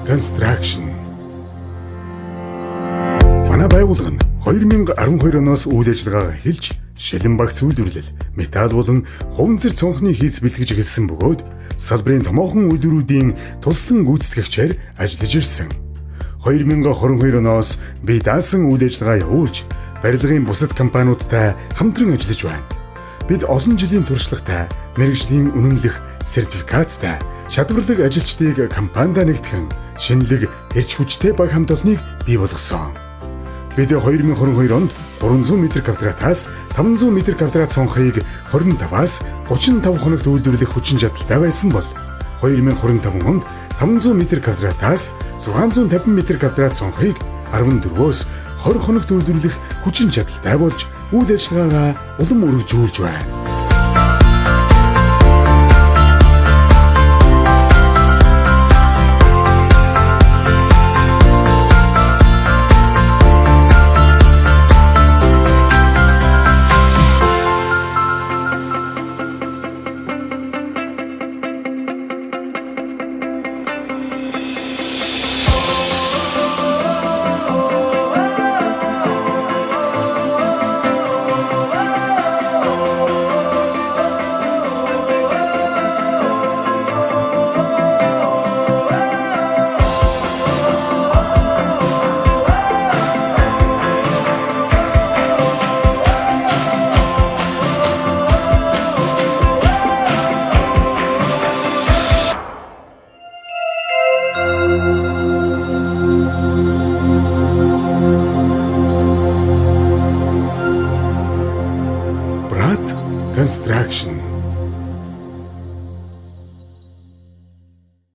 Construction. Манай байгууллага нь 2012 оноос үйл ажиллагаагаа эхэлж, шилэн багц үйлдвэрлэл, металл болон хуванцэр цонхны хийц бэлтгэж эхэлсэн бөгөөд салбарын томоохон үйлдвэрүүдийн туслан гүйцэтгэгчээр ажиллаж ирсэн. 2022 оноос би даасан үйл ажиллагаа явуулж, барилгын бусад компаниудтай хамтран ажиллаж байна. Бид олон жилийн туршлагатай, мэргэжлийн үнэмлэх сертификаттай, шатварлаг ажилчдыг компанидаа нэгтгэн, шинэлэг эрч хүчтэй баг хамт олныг бий болгосон. Бид 2022 онд 300 м2-аас 500 м2 цонхыг 25-аас 35 хоногт үйлдвэрлэх хүчин чадалтай байсан бол 2025 онд 500 м2-аас 650 м2 цонхыг 14-өөс 20 хоногт үйлдвэрлэх хүчин чадалтай болж үйл ажиллагаагаа улам өргөжүүлж байна. Construction.